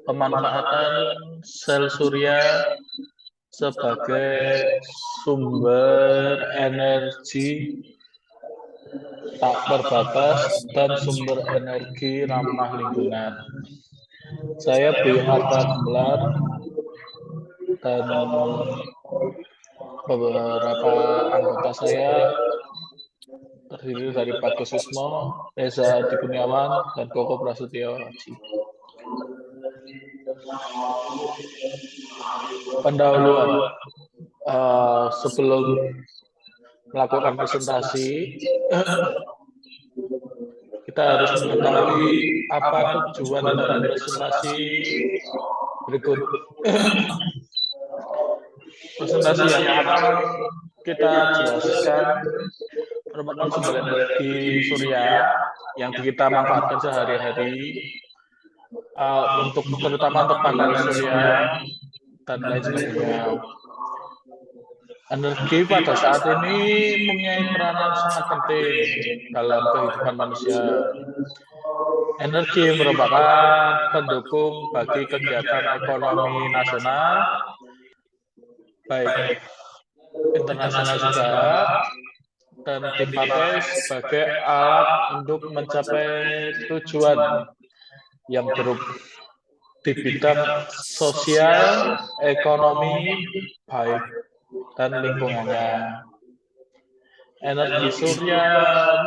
Pemanfaatan sel surya sebagai sumber energi tak terbatas dan sumber energi ramah lingkungan. Saya Buya Arta Gumelar dan beberapa anggota saya terdiri dari Bagus Susmo, Reza Adi Kurniawan, dan Koko Prasetyo Haji. Pendahuluan. Sebelum melakukan presentasi, kita harus mengetahui apa tujuan dari presentasi berikut. Presentasi yang akan kita jelaskan merupakan sumber energi surya yang kita manfaatkan sehari-hari untuk terutama untuk panel surya dan lain sebagainya. Energi pada saat ini mempunyai peranan sangat penting dalam kehidupan manusia. Energi merupakan pendukung bagi kegiatan ekonomi nasional, baik internasional juga, dan dipakai sebagai alat untuk mencapai tujuan yang di bidang sosial, ekonomi, baik dan lingkungannya. Energi surya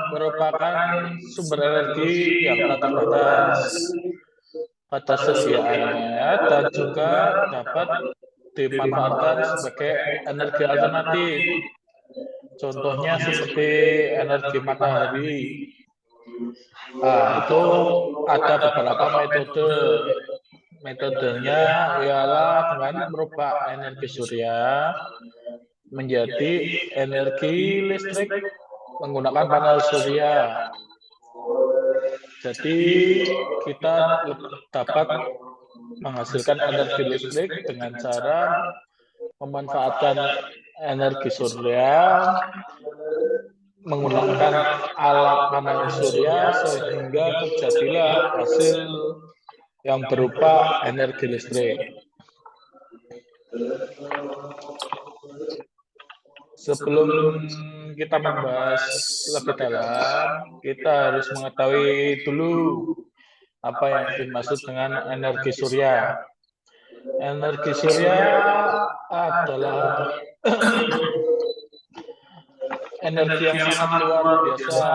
merupakan sumber energi yang tak terbatas pada sediaannya dan juga dapat dimanfaatkan sebagai energi alternatif. Contohnya seperti energi matahari. Itu ada beberapa metode. Metodenya ialah dengan merubah energi surya menjadi energi listrik menggunakan panel surya. Jadi kita dapat menghasilkan energi listrik dengan cara memanfaatkan energi surya menggunakan alat panel surya sehingga terjadilah hasil yang berupa energi listrik. Sebelum kita membahas lebih dalam, kita harus mengetahui dulu apa yang dimaksud dengan energi surya. Energi surya adalah energi yang sangat luar biasa,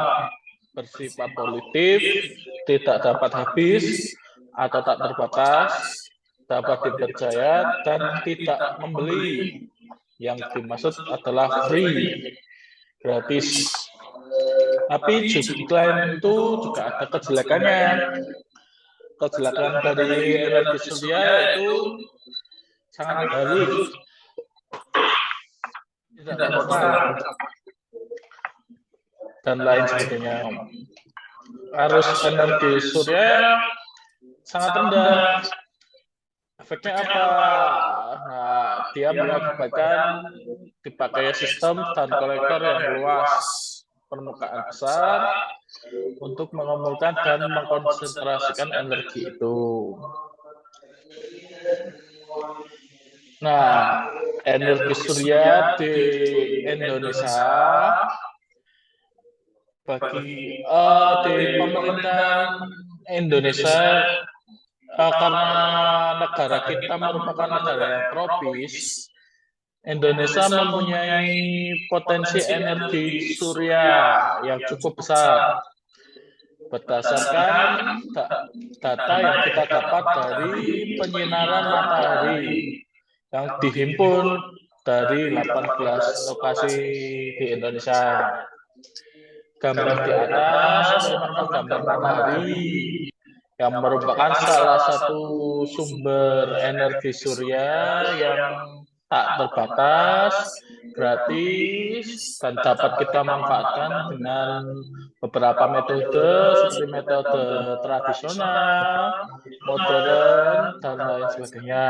bersifat politif, tidak dapat habis atau tak terbatas, dapat dipercaya dan tidak membeli. Yang dimaksud adalah free, gratis. Tapi selain itu juga ada kejelekannya. Kejelekan dari energi surya itu sangat halus, tidak terbatas, dan lain sebagainya. Arus energi surya sangat rendah. Efeknya apa? Nah, dia mengakibatkan dipakai sistem dan kolektor yang luas, permukaan besar, untuk mengumpulkan dan mengkonsentrasikan energi itu. Nah, energi surya di Indonesia bagi di pemerintahan Indonesia karena negara kita merupakan negara yang tropis, Indonesia mempunyai potensi energi surya yang cukup besar. Berdasarkan data yang kita dapat dari penyinaran matahari yang dihimpun dari 18 lokasi di Indonesia. Gambar di atas merupakan gambar matahari yang merupakan salah satu sumber energi surya yang tak terbatas, gratis, dan dapat kita manfaatkan dengan beberapa metode seperti metode tradisional, modern, dan lain sebagainya.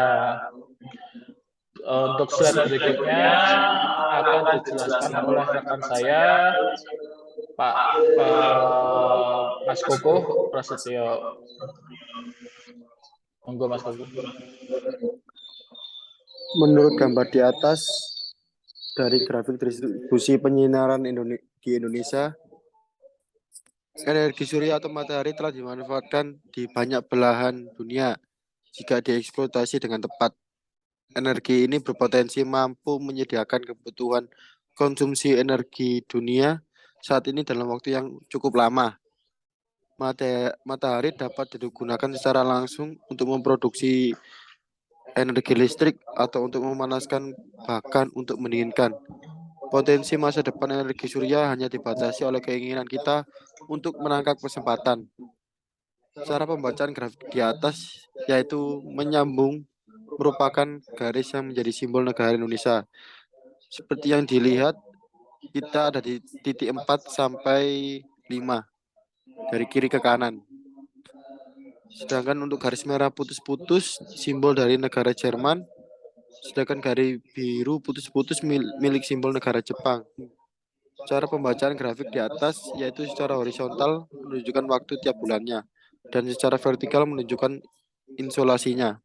Untuk slide berikutnya akan dijelaskan oleh rekan saya, Pak Mas Koko Prasetyo. Monggo Mas Koko. Menurut gambar di atas dari grafik distribusi penyinaran di Indonesia, energi surya atau matahari telah dimanfaatkan di banyak belahan dunia jika dieksploitasi dengan tepat. Energi ini berpotensi mampu menyediakan kebutuhan konsumsi energi dunia saat ini dalam waktu yang cukup lama. Matahari dapat digunakan secara langsung untuk memproduksi energi listrik atau untuk memanaskan, bahkan untuk mendinginkan. Potensi masa depan energi surya hanya dibatasi oleh keinginan kita untuk menangkap kesempatan. Cara pembacaan grafik di atas yaitu menyambung merupakan garis yang menjadi simbol negara Indonesia. Seperti yang dilihat, kita ada di titik 4 sampai 5 dari kiri ke kanan. Sedangkan untuk garis merah putus-putus simbol dari negara Jerman, sedangkan garis biru putus-putus milik simbol negara Jepang. Cara pembacaan grafik di atas yaitu secara horizontal menunjukkan waktu tiap bulannya dan secara vertikal menunjukkan insolasinya.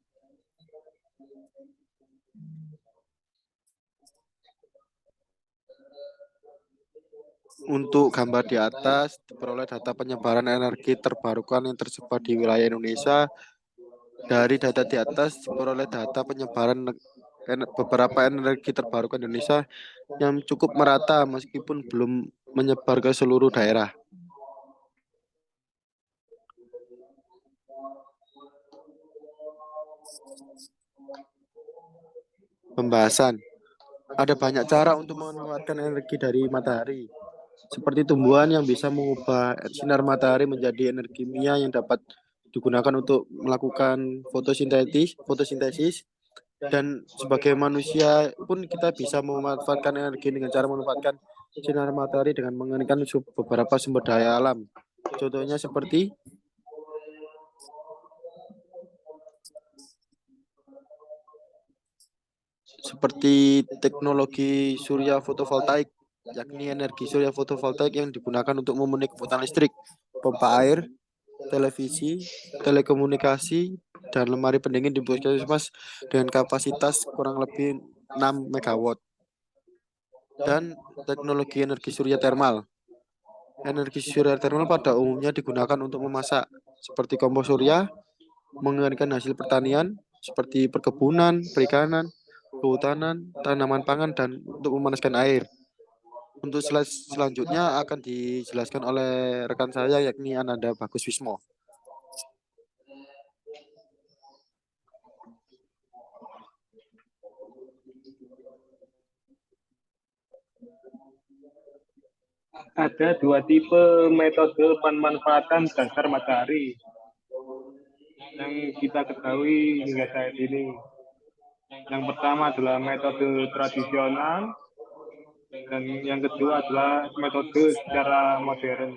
Untuk gambar di atas diperoleh data penyebaran energi terbarukan yang tersebar di wilayah Indonesia. Dari data di atas diperoleh data penyebaran beberapa energi terbarukan Indonesia yang cukup merata meskipun belum menyebar ke seluruh daerah. Pembahasan. Ada banyak cara untuk memanfaatkan energi dari matahari, seperti tumbuhan yang bisa mengubah sinar matahari menjadi energi kimia yang dapat digunakan untuk melakukan fotosintesis, dan sebagai manusia pun kita bisa memanfaatkan energi dengan cara memanfaatkan sinar matahari dengan mengenalkan beberapa sumber daya alam. Contohnya seperti teknologi surya fotovoltaik, yakni energi surya fotovoltaik yang digunakan untuk memenuhi kebutuhan listrik, pompa air, televisi, telekomunikasi, dan lemari pendingin di puskesmas dengan kapasitas kurang lebih 6 MW. Dan teknologi energi surya termal. Energi surya termal pada umumnya digunakan untuk memasak, seperti kompor surya, mengeringkan hasil pertanian, seperti perkebunan, perikanan, kehutanan, tanaman pangan, dan untuk memanaskan air. Untuk selanjutnya akan dijelaskan oleh rekan saya, yakni Ananda Bagus Wismo. Ada dua tipe metode pemanfaatan dasar matahari yang kita ketahui hingga saat ini. Yang pertama adalah metode tradisional, dan yang kedua adalah metode secara modern.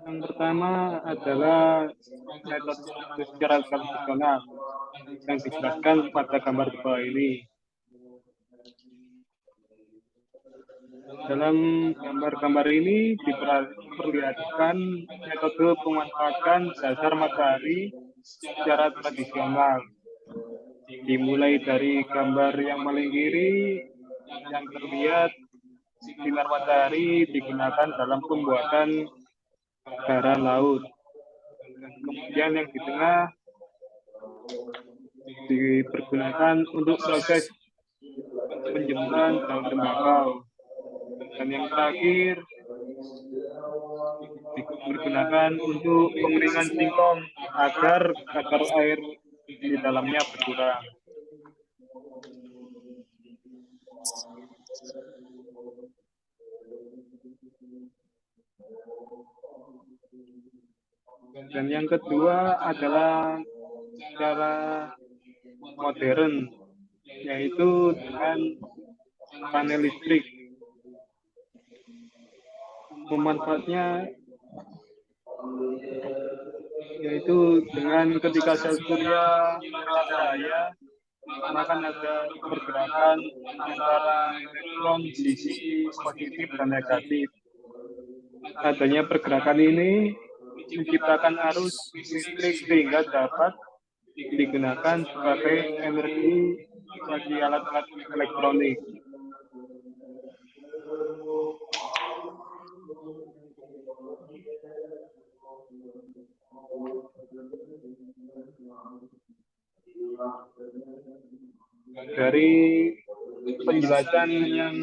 Yang pertama adalah metode secara tradisional yang dijelaskan pada gambar di bawah ini. Dalam gambar-gambar ini diperlihatkan metode pemanfaatan dasar matahari secara tradisional. Dimulai dari gambar yang paling kiri, yang terlihat sinar matahari digunakan dalam pembuatan garam laut. Kemudian yang di tengah dipergunakan untuk proses penjemuran daun tembakau. Dan yang terakhir digunakan untuk pengeringan singkong agar kadar air di dalamnya berkurang. Dan yang kedua adalah cara modern, yaitu dengan panel listrik. Pemanfaatnya yaitu dengan ketika sel surya menyerap cahaya, maka ada pergerakan antara elektron di sisi positif dan negatif. Adanya pergerakan ini menciptakan arus listrik sehingga dapat digunakan sebagai energi bagi alat-alat elektronik. Dari penjelasan yang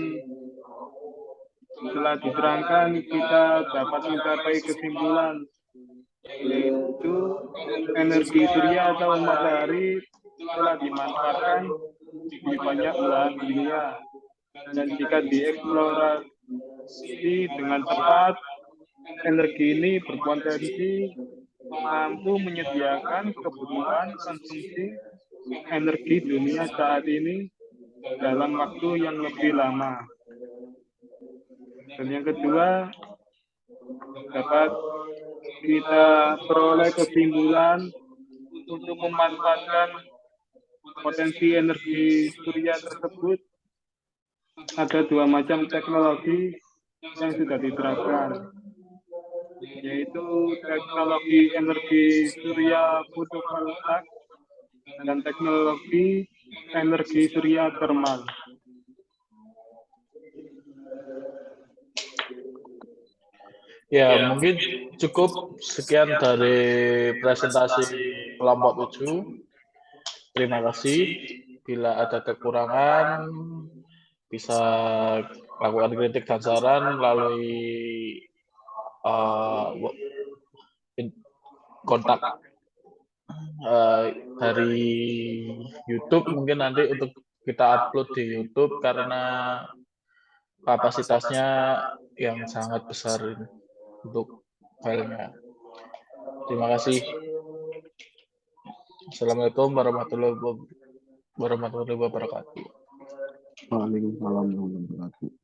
telah diterangkan, kita dapat mencapai kesimpulan yaitu energi surya atau matahari telah dimanfaatkan di banyak belahan dunia, dan jika dieksplorasi dengan tepat, energi ini berpotensi mampu menyediakan kebutuhan konsumsi energi dunia saat ini dalam waktu yang lebih lama. Dan yang kedua, dapat kita peroleh kesimpulan untuk memanfaatkan potensi energi surya tersebut. Ada dua macam teknologi yang sudah diterapkan, yaitu teknologi energi surya fotovoltaik dan teknologi energi surya termal. Ya, mungkin cukup sekian dari presentasi kelompok 7. Terima kasih. Bila ada kekurangan, bisa lakukan kritik dan saran melalui kontak dari YouTube. Mungkin nanti untuk kita upload di YouTube karena kapasitasnya yang sangat besar ini untuk filenya. Terima kasih. Assalamualaikum warahmatullahi wabarakatuh. Waalaikumsalam warahmatullahi wabarakatuh.